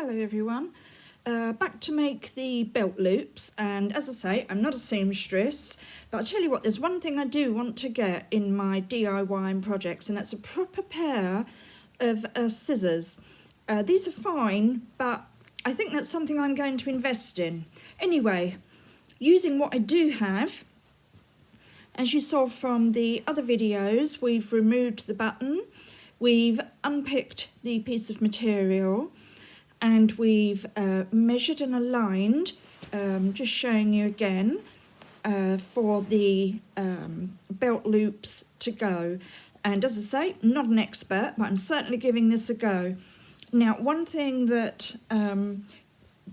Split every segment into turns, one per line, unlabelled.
Hello everyone, back to make the belt loops, and as I say, I'm not a seamstress, but I'll tell you what, there's one thing I do want to get in my DIY and projects, and that's a proper pair of scissors. These are fine, but I think that's something I'm going to invest in. Anyway, using what I do have, as you saw from the other videos, we've removed the button, we've unpicked the piece of material, and we've measured and aligned, just showing you again, for the belt loops to go. And as I say, I'm not an expert, but I'm certainly giving this a go. Now, one thing that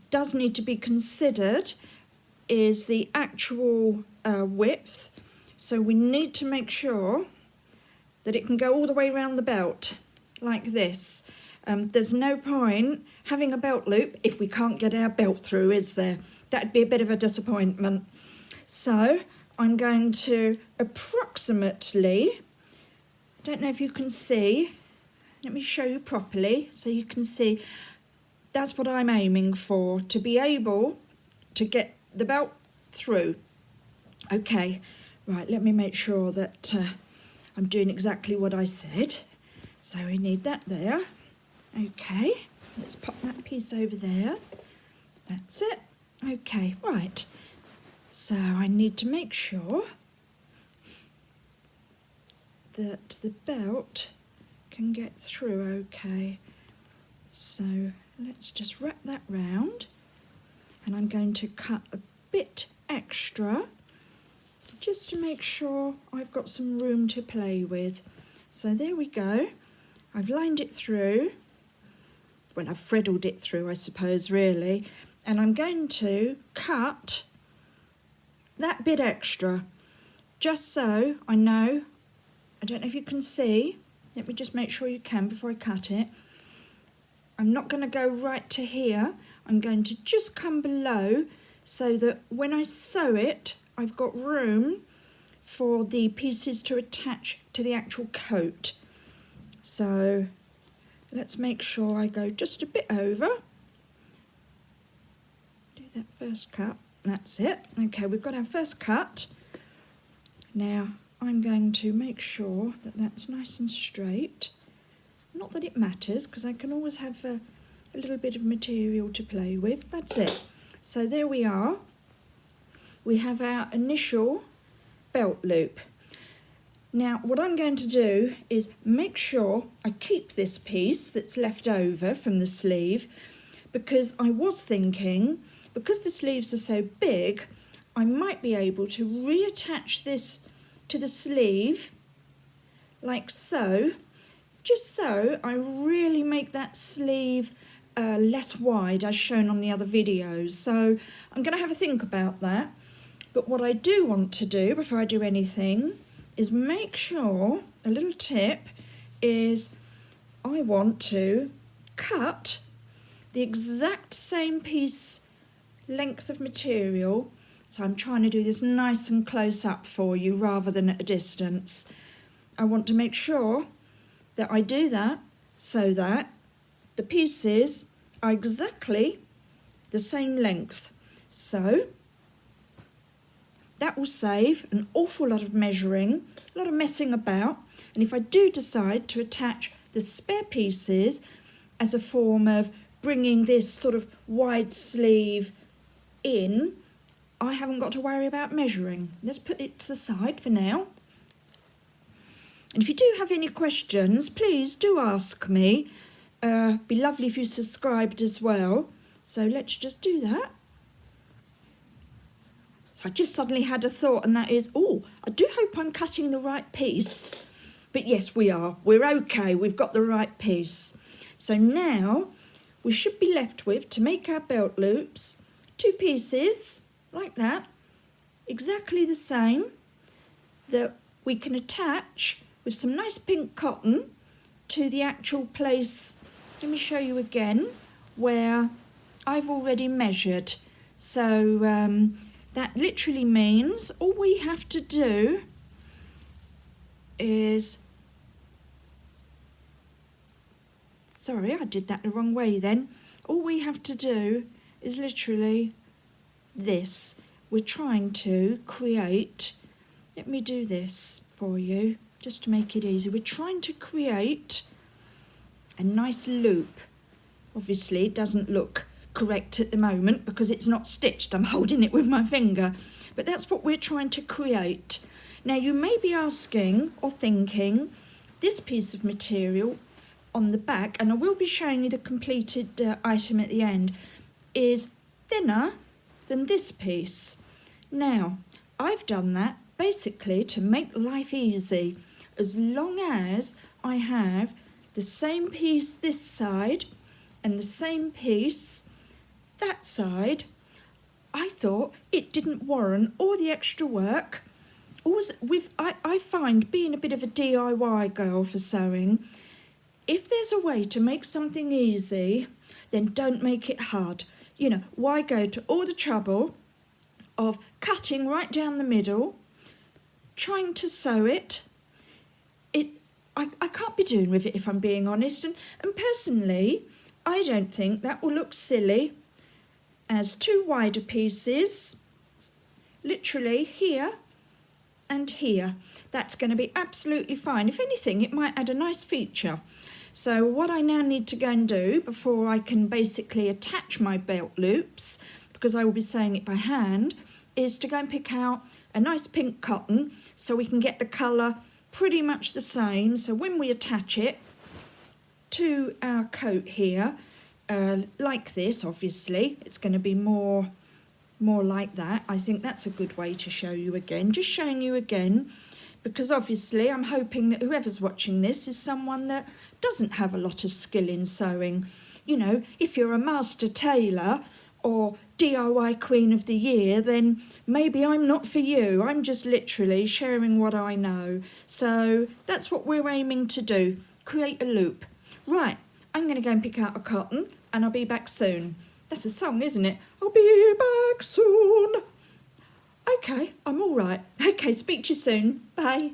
does need to be considered is the actual width. So we need to make sure that it can go all the way around the belt, like this. There's no point having a belt loop if we can't get our belt through, is there? That'd be a bit of a disappointment. So I'm going to approximately, I don't know if you can see, let me show you properly so you can see, that's what I'm aiming for, to be able to get the belt through. Okay, right, let me make sure that I'm doing exactly what I said. So we need that there. Okay, let's pop that piece over there. That's it. Okay, right. So I need to make sure that the belt can get through okay. So let's just wrap that round, and I'm going to cut a bit extra just to make sure I've got some room to play with. So there we go. I've lined it through. Well, I've threaded it through, I suppose, really. And I'm going to cut that bit extra, just so I know, I don't know if you can see, let me just make sure you can before I cut it. I'm not going to go right to here, I'm going to just come below so that when I sew it, I've got room for the pieces to attach to the actual coat. So let's make sure I go just a bit over. Do that first cut. That's it. Okay, we've got our first cut. Now I'm going to make sure that that's nice and straight. Not that it matters, because I can always have a little bit of material to play with. That's it. So there we are. We have our initial belt loop. Now, what I'm going to do is make sure I keep this piece that's left over from the sleeve, because I was thinking, because the sleeves are so big, I might be able to reattach this to the sleeve like so, just so I really make that sleeve less wide as shown on the other videos. So I'm going to have a think about that. But what I do want to do before I do anything is make sure, a little tip is, I want to cut the exact same piece length of material. So I'm trying to do this nice and close up for you rather than at a distance. I want to make sure that I do that so that the pieces are exactly the same length. So that will save an awful lot of measuring, a lot of messing about. And if I do decide to attach the spare pieces as a form of bringing this sort of wide sleeve in, I haven't got to worry about measuring. Let's put it to the side for now. And if you do have any questions, please do ask me. Be lovely if you subscribed as well. So let's just do that. I just suddenly had a thought, and that is, oh, I do hope I'm cutting the right piece. But yes, we are. We're okay. We've got the right piece. So now we should be left with, to make our belt loops, two pieces like that, exactly the same, that we can attach with some nice pink cotton to the actual place. Let me show you again where I've already measured. So that literally means all we have to do is, sorry, I did that the wrong way then. all we have to do is literally this. We're trying to create, let me do this for you, just to make it easy. We're trying to create a nice loop. Obviously, it doesn't look correct at the moment because it's not stitched. I'm holding it with my finger. But that's what we're trying to create. Now, you may be asking or thinking, this piece of material on the back, and I will be showing you the completed item at the end, is thinner than this piece. Now, I've done that basically to make life easy. As long as I have the same piece this side and the same piece that side, I thought it didn't warrant all the extra work. I find, being a bit of a DIY girl for sewing, if there's a way to make something easy, then don't make it hard. You know, why go to all the trouble of cutting right down the middle, trying to sew it? I can't be doing with it, if I'm being honest. And personally, I don't think that will look silly as two wider pieces, literally here and here. That's going to be absolutely fine. If anything, it might add a nice feature. So what I now need to go and do before I can basically attach my belt loops, because I will be sewing it by hand, is to go and pick out a nice pink cotton so we can get the colour pretty much the same. So when we attach it to our coat here, like this, obviously, it's going to be more like that. I think that's a good way to show you again. Just showing you again, because obviously I'm hoping that whoever's watching this is someone that doesn't have a lot of skill in sewing. You know, if you're a master tailor or DIY Queen of the Year, then maybe I'm not for you. I'm just literally sharing what I know. So that's what we're aiming to do, create a loop. Right, I'm going to go and pick out a cotton and I'll be back soon. That's a song, isn't it? I'll be back soon. Okay, I'm all right. Okay, speak to you soon. Bye.